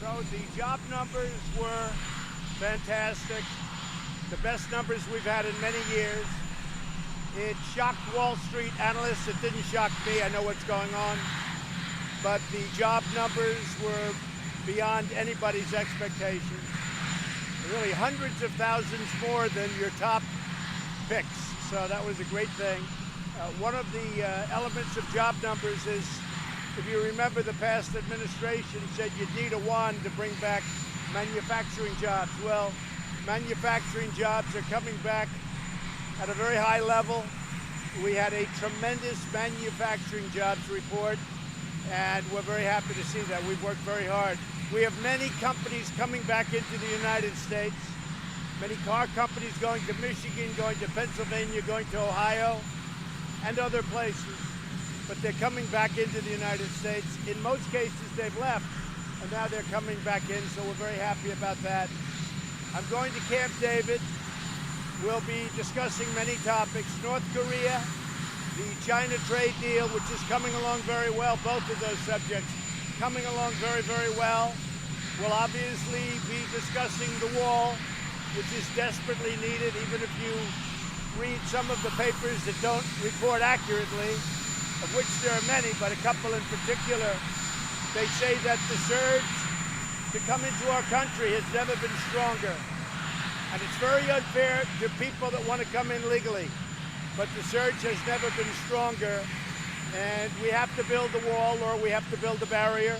So the job numbers were fantastic, the best numbers we've had in many years. It shocked Wall Street analysts. It didn't shock me. I know what's going on. But the job numbers were beyond anybody's expectations. Really hundreds of thousands more than your top picks. So that was a great thing. One of the elements of job numbers is, if you remember, the past administration said you'd need a wand to bring back manufacturing jobs. Well, manufacturing jobs are coming back at a very high level. We had a tremendous manufacturing jobs report, and we're very happy to see that. We've worked very hard. We have many companies coming back into the United States, many car companies going to Michigan, going to Pennsylvania, going to Ohio, and other places. But they're coming back into the United States. In most cases, they've left, and now they're coming back in, so we're very happy about that. I'm going to Camp David. We'll be discussing many topics. North Korea, the China trade deal, which is coming along very well, both of those subjects coming along very, very well. We'll obviously be discussing the wall, which is desperately needed, even if you read some of the papers that don't report accurately, of which there are many, but a couple in particular. They say that the surge to come into our country has never been stronger. And it's very unfair to people that want to come in legally. But the surge has never been stronger. And we have to build the wall, or we have to build a barrier.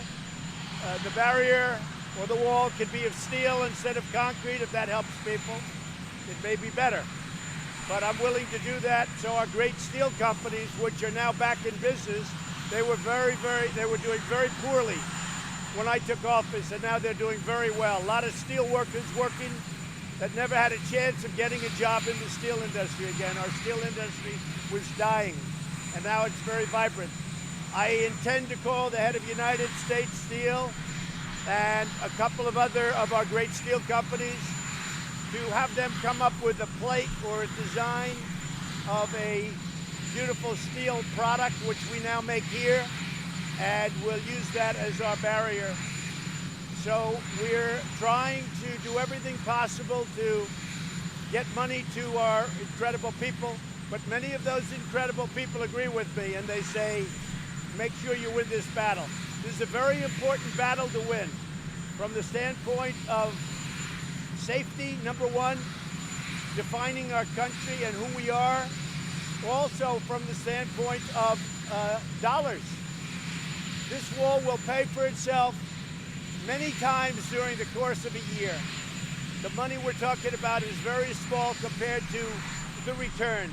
The barrier or the wall could be of steel instead of concrete. If that helps people, it may be better. But I'm willing to do that. So our great steel companies, which are now back in business, they were doing very poorly when I took office, and now they're doing very well. A lot of steel workers working that never had a chance of getting a job in the steel industry again. Our steel industry was dying, and now it's very vibrant. I intend to call the head of United States Steel and a couple of other of our great steel companies to have them come up with a plate or a design of a beautiful steel product, which we now make here, and we'll use that as our barrier. So we're trying to do everything possible to get money to our incredible people, but many of those incredible people agree with me, and they say, make sure you win this battle. This is a very important battle to win from the standpoint of safety, number one, defining our country and who we are, also from the standpoint of dollars. This wall will pay for itself many times during the course of a year. The money we're talking about is very small compared to the return.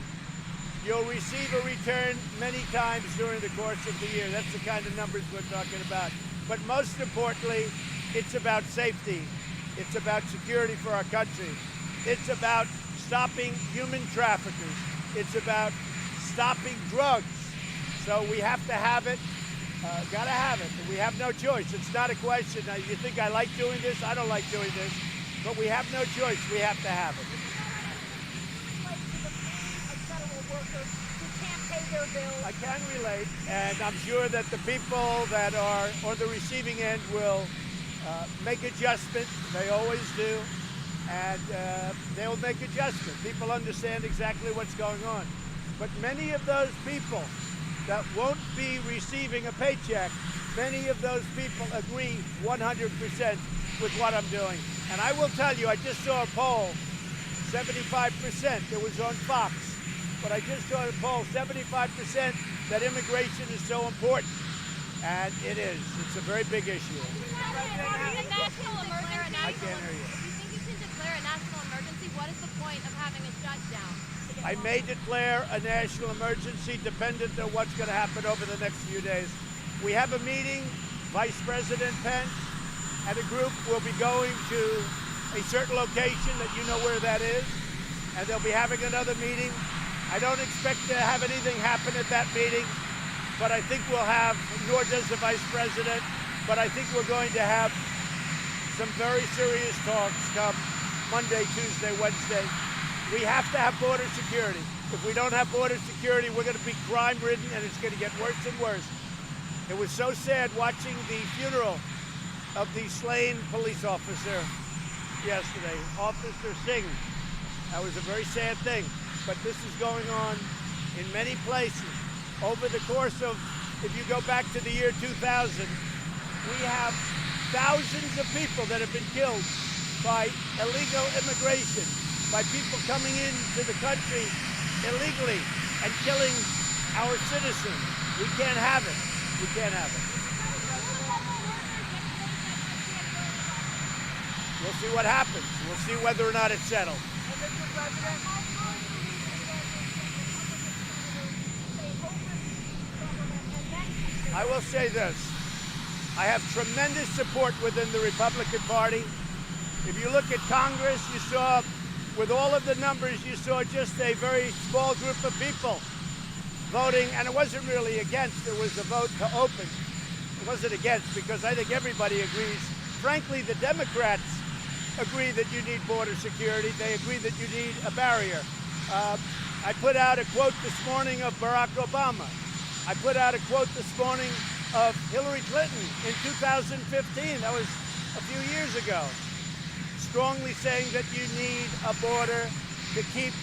You'll receive a return many times during the course of the year. That's the kind of numbers we're talking about. But most importantly, it's about safety. It's about security for our country. It's about stopping human traffickers. It's about stopping drugs. So we have to have it. Gotta have it. We have no choice. It's not a question. Now, you think I like doing this? I don't like doing this. But we have no choice. We have to have it. I can relate, and I'm sure that the people that are on the receiving end will make adjustment. They always do, and they'll make adjustment. People understand exactly what's going on. But many of those people that won't be receiving a paycheck, many of those people agree 100% with what I'm doing. And I will tell you, I just saw a poll, 75%, it was on Fox, but I just saw a poll, 75% that immigration is so important. And it is. It's a very big issue. A national emergency? I can't hear you. If you think you can declare a national emergency, what is the point of having a shutdown? I may declare a national emergency dependent on what's going to happen over the next few days. We have a meeting, Vice President Pence and a group will be going to a certain location that you know where that is, and they'll be having another meeting. I don't expect to have anything happen at that meeting, but I think we'll have, nor does the Vice President, but I think we're going to have some very serious talks come Monday, Tuesday, Wednesday. We have to have border security. If we don't have border security, we're going to be crime-ridden, and it's going to get worse and worse. It was so sad watching the funeral of the slain police officer yesterday, Officer Singh. That was a very sad thing, but this is going on in many places. Over the course of, if you go back to the year 2000, we have thousands of people that have been killed by illegal immigration, by people coming into the country illegally and killing our citizens. We can't have it. We can't have it. We'll see what happens. We'll see whether or not it's settled. I will say this. I have tremendous support within the Republican Party. If you look at Congress, you saw, with all of the numbers, you saw just a very small group of people voting, and it wasn't really against, it was a vote to open. It wasn't against, because I think everybody agrees. Frankly, the Democrats agree that you need border security. They agree that you need a barrier. I put out a quote this morning of Barack Obama. I put out a quote this morning of Hillary Clinton in 2015. That was a few years ago. Strongly saying that you need a border to keep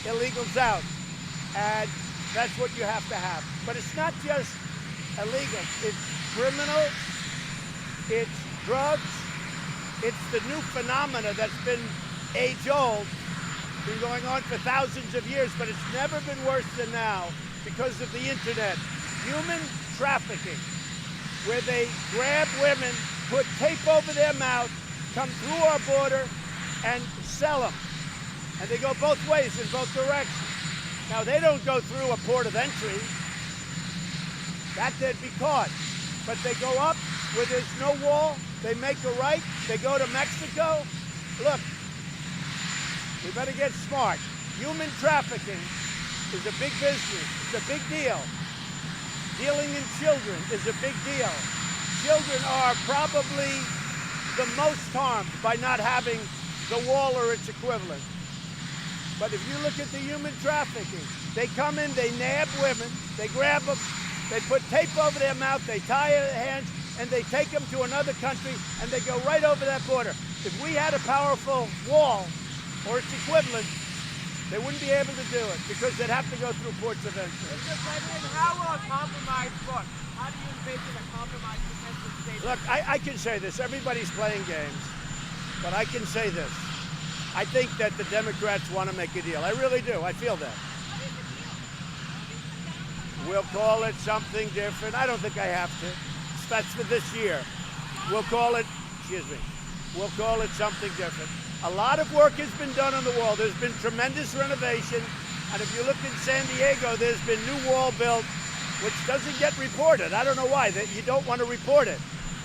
illegals out. And that's what you have to have. But it's not just illegal. It's criminal. It's drugs. It's the new phenomena that's been age-old, been going on for thousands of years, but it's never been worse than now because of the internet. Human trafficking, where they grab women, put tape over their mouth, come through our border, and sell them. And they go both ways, in both directions. Now, they don't go through a port of entry. That they'd be caught. But they go up where there's no wall, they make a right, they go to Mexico. Look, we better get smart. Human trafficking is a big business, it's a big deal. Dealing in children is a big deal. Children are probably the most harmed by not having the wall or its equivalent. But if you look at the human trafficking, they come in, they nab women, they grab them, they put tape over their mouth, they tie their hands, and they take them to another country, and they go right over that border. If we had a powerful wall or its equivalent, they wouldn't be able to do it because they'd have to go through ports of entry. Mr. President, how will a compromise look? How do you envision a compromise potential state? Look, I can say this. Everybody's playing games, but I can say this. I think that the Democrats want to make a deal. I really do. I feel that. We'll call it something different. I don't think I have to. That's for this year. We'll call it, we'll call it something different. A lot of work has been done on the wall. There's been tremendous renovation. And if you look in San Diego, there's been new wall built, which doesn't get reported. I don't know why. You don't want to report it.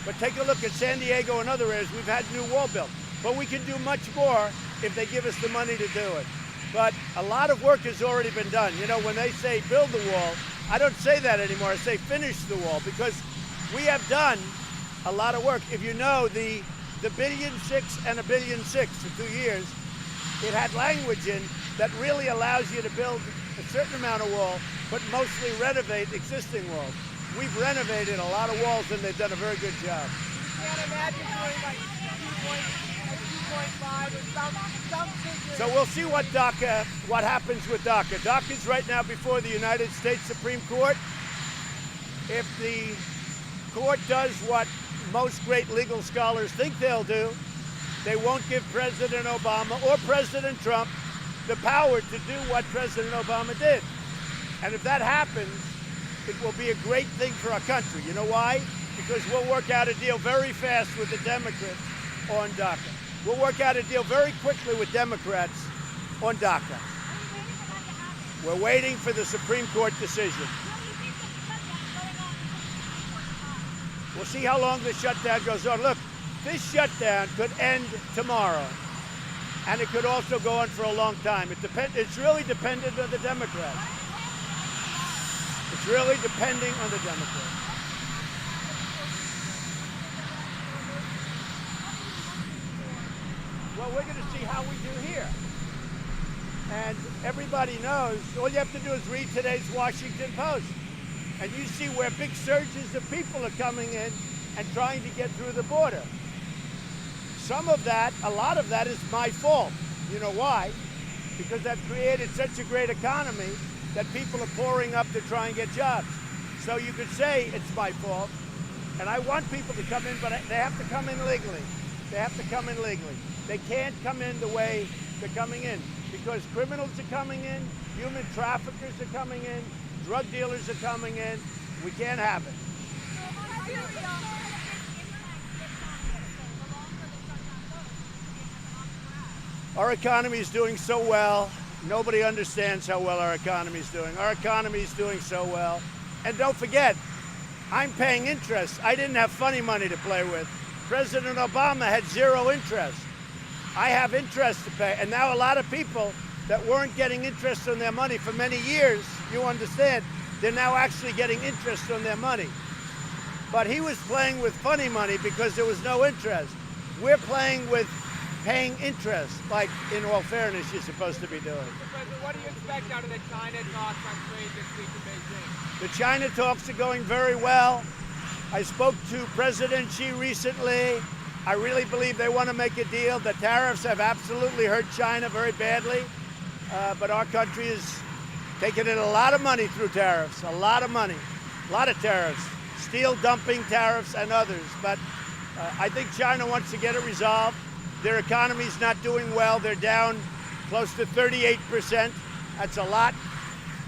But take a look at San Diego and other areas. We've had new wall built. But we can do much more if they give us the money to do it. But a lot of work has already been done. You know, when they say build the wall, I don't say that anymore. I say finish the wall, because we have done a lot of work. If you know the $1.6 billion and $1.6 billion for 2 years, it had language in that really allows you to build a certain amount of wall, but mostly renovate existing walls. We've renovated a lot of walls, and they've done a very good job. You can't imagine doing like 2.5 or some figure. So we'll see what happens with DACA. DACA's right now before the United States Supreme Court. If the court does what most great legal scholars think they'll do, they won't give President Obama or President Trump the power to do what President Obama did. And if that happens, it will be a great thing for our country. You know why? Because we'll work out a deal very fast with the Democrats on DACA. We'll work out a deal very quickly with Democrats on DACA. We're waiting for the Supreme Court decision. We'll see how long the shutdown goes on. Look, this shutdown could end tomorrow, and it could also go on for a long time. It's really dependent on the Democrats. It's really depending on the Democrats. Well, we're going to see how we do here. And everybody knows, all you have to do is read today's Washington Post. And you see where big surges of people are coming in, and trying to get through the border. Some of that, a lot of that is my fault. You know why? Because I've created such a great economy that people are pouring up to try and get jobs. So you could say it's my fault, and I want people to come in, but they have to come in legally. They have to come in legally. They can't come in the way they're coming in, because criminals are coming in, human traffickers are coming in, drug dealers are coming in. We can't have it. Our economy is doing so well. Nobody understands how well our economy is doing. Our economy is doing so well. And don't forget, I'm paying interest. I didn't have funny money to play with. President Obama had zero interest. I have interest to pay. And now a lot of people that weren't getting interest on their money for many years, you understand, they're now actually getting interest on their money. But he was playing with funny money because there was no interest. We're playing with paying interest, like in all fairness you're supposed to be doing. Mr. President, what do you expect out of the China talks on trade this week in Beijing? The China talks are going very well. I spoke to President Xi recently. I really believe they want to make a deal. The tariffs have absolutely hurt China very badly, but our country is taking in a lot of money through tariffs, a lot of money, a lot of tariffs, steel dumping tariffs and others. But I think China wants to get it resolved. Their economy's not doing well. They're down close to 38%. That's a lot.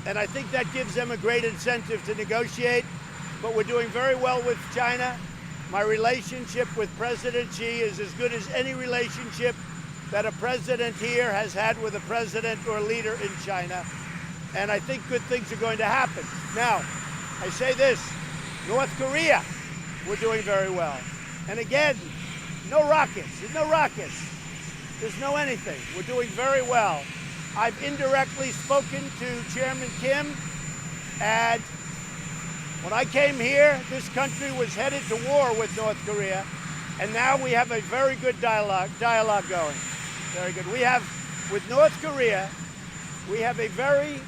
And I think that gives them a great incentive to negotiate. But we're doing very well with China. My relationship with President Xi is as good as any relationship that a president here has had with a president or leader in China. And I think good things are going to happen. Now, I say this, North Korea, we're doing very well. And again, no rockets. There's no rockets. There's no anything. We're doing very well. I've indirectly spoken to Chairman Kim, and when I came here, this country was headed to war with North Korea, and now we have a very good dialogue going. Very good. We have, with North Korea, we have a very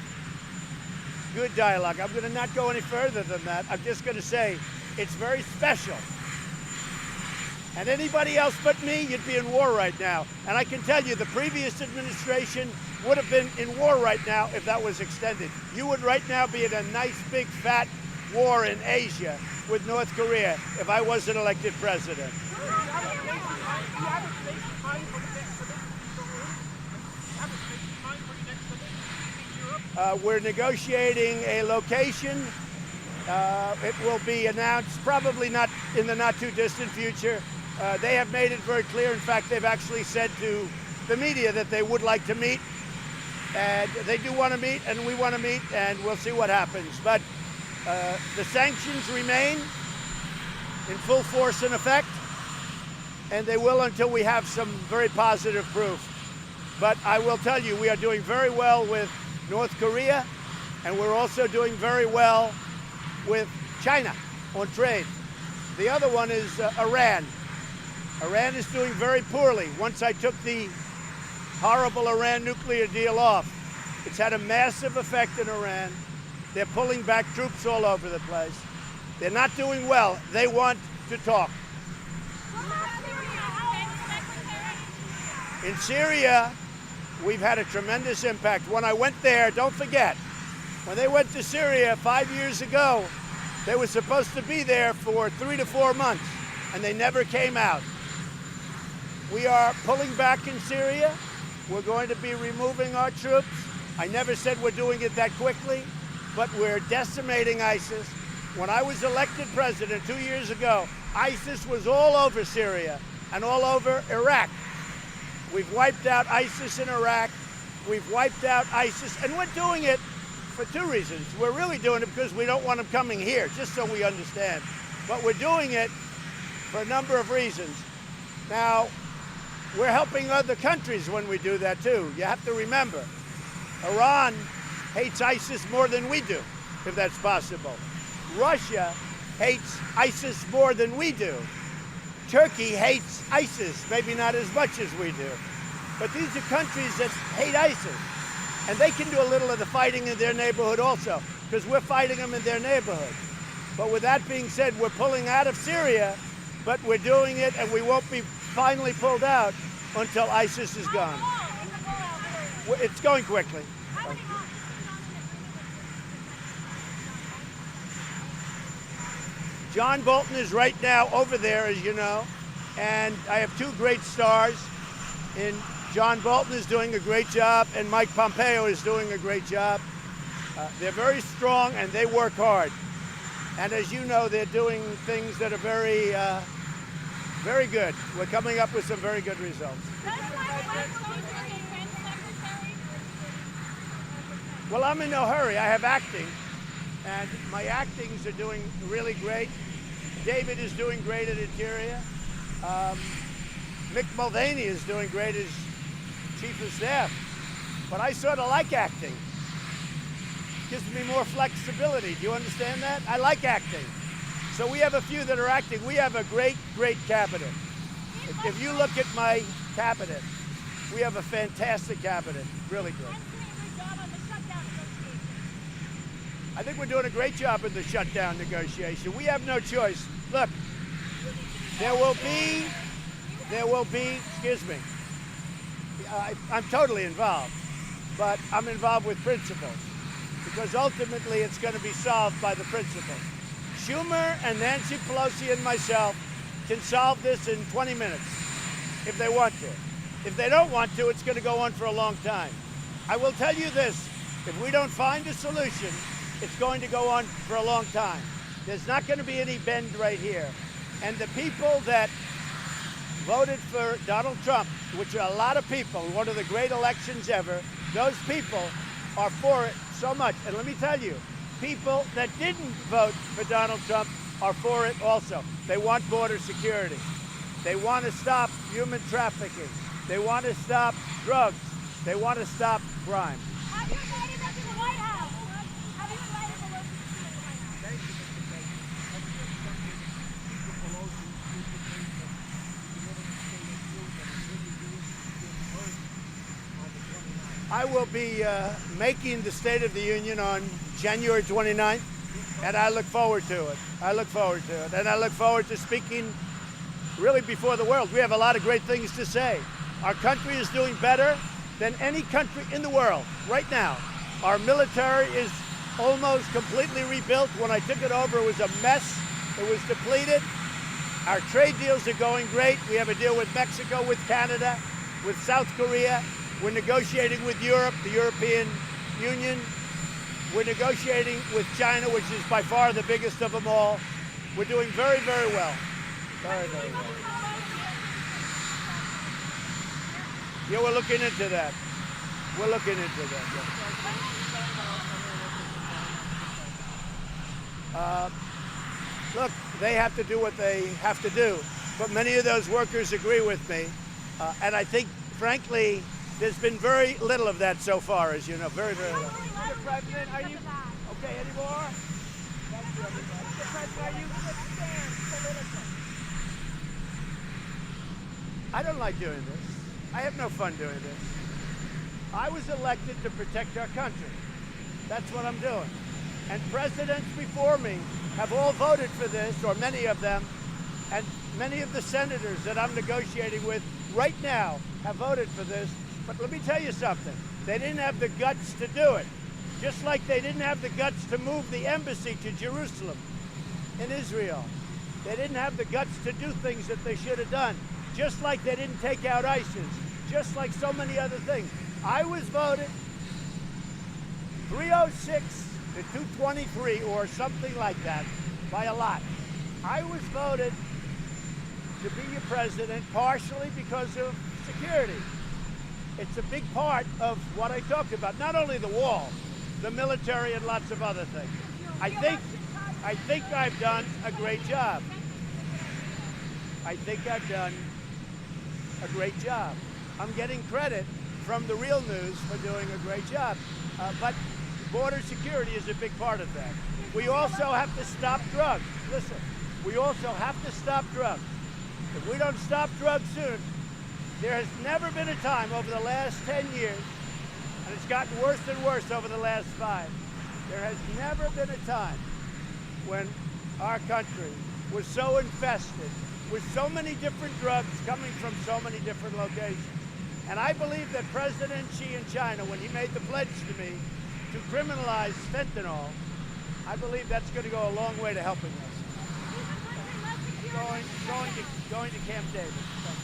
good dialogue. I'm going to not go any further than that. I'm just going to say it's very special. And anybody else but me, you'd be in war right now. And I can tell you, the previous administration would have been in war right now if that was extended. You would right now be in a nice, big, fat war in Asia with North Korea if I wasn't elected president. We're negotiating a location. It will be announced probably not in the not too distant future. They have made it very clear. In fact, they've actually said to the media that they would like to meet. And they do want to meet, and we want to meet, and we'll see what happens. But the sanctions remain in full force and effect, and they will until we have some very positive proof. But I will tell you, we are doing very well with North Korea, and we're also doing very well with China on trade. The other one is Iran. Iran is doing very poorly. Once I took the horrible Iran nuclear deal off, it's had a massive effect in Iran. They're pulling back troops all over the place. They're not doing well. They want to talk. In Syria, we've had a tremendous impact. When I went there, don't forget, when they went to Syria 5 years ago, they were supposed to be there for 3 to 4 months, and they never came out. We are pulling back in Syria. We're going to be removing our troops. I never said we're doing it that quickly, but we're decimating ISIS. When I was elected president 2 years ago, ISIS was all over Syria and all over Iraq. We've wiped out ISIS in Iraq. We've wiped out ISIS, and we're doing it for two reasons. We're really doing it because we don't want them coming here, just so we understand. But we're doing it for a number of reasons. Now, we're helping other countries when we do that too. You have to remember, Iran hates ISIS more than we do, if that's possible. Russia hates ISIS more than we do. Turkey hates ISIS, maybe not as much as we do. But these are countries that hate ISIS. And they can do a little of the fighting in their neighborhood also, because we're fighting them in their neighborhood. But with that being said, we're pulling out of Syria but we're doing it, and we won't be finally pulled out until ISIS is gone. It's going quickly. John Bolton is right now over there, as you know, and I have two great stars. And John Bolton is doing a great job, and Mike Pompeo is doing a great job. They're very strong, and they work hard. And as you know, they're doing things that are very, very good. We're coming up with some very good results. Well, I'm in no hurry. I have acting, and my actings are doing really great. David is doing great at Interior. Mick Mulvaney is doing great as Chief of Staff. But I sort of like acting. Gives me more flexibility. Do you understand that? I like acting. So we have a few that are acting. We have a great, great cabinet. If you look at my cabinet, we have a fantastic cabinet. Really good. I think we're doing a great job in the shutdown negotiation. We have no choice. Look, there will be, excuse me, I'm totally involved, but I'm involved with principles, because ultimately it's going to be solved by the principles. Schumer and Nancy Pelosi and myself can solve this in 20 minutes if they want to. If they don't want to, it's going to go on for a long time. I will tell you this, if we don't find a solution, it's going to go on for a long time. There's not going to be any bend right here. And the people that voted for Donald Trump, which are a lot of people, one of the great elections ever, those people are for it so much. And let me tell you, people that didn't vote for Donald Trump are for it also. They want border security. They want to stop human trafficking. They want to stop drugs. They want to stop crime. Have you invited them to the White House? Have you invited Pelosi to the White House? Thank you, Mr. President. I will be making the State of the Union on January 29th, and I look forward to it. I look forward to it. And I look forward to speaking really before the world. We have a lot of great things to say. Our country is doing better than any country in the world right now. Our military is almost completely rebuilt. When I took it over, it was a mess. It was depleted. Our trade deals are going great. We have a deal with Mexico, with Canada, with South Korea. We're negotiating with Europe, the European Union. We're negotiating with China, which is by far the biggest of them all. We're doing very, very well. Very, very well. Yeah, we're looking into that. We're looking into that, yeah. Look, they have to do what they have to do, but many of those workers agree with me. And I think, frankly, there's been very little of that so far, as you know, very, very little. Mr. President, are you okay anymore? Thank you, everybody. Mr. President, are you concerned politically? I don't like doing this. I have no fun doing this. I was elected to protect our country. That's what I'm doing. And presidents before me have all voted for this, or many of them, and many of the senators that I'm negotiating with right now have voted for this. But let me tell you something. They didn't have the guts to do it. Just like they didn't have the guts to move the embassy to Jerusalem in Israel. They didn't have the guts to do things that they should have done. Just like they didn't take out ISIS. Just like so many other things. I was voted 306 to 223 or something like that by a lot. I was voted to be your president partially because of security. It's a big part of what I talked about. Not only the wall, the military and lots of other things. I think I've done a great job. I think I've done a great job. I'm getting credit from the real news for doing a great job. But border security is a big part of that. We also have to stop drugs. Listen, we also have to stop drugs. If we don't stop drugs soon, there has never been a time over the last 10 years, and it's gotten worse and worse over the last 5, there has never been a time when our country was so infested with so many different drugs coming from so many different locations. And I believe that President Xi in China, when he made the pledge to me to criminalize fentanyl, I believe that's going to go a long way to helping us. Going to Camp David.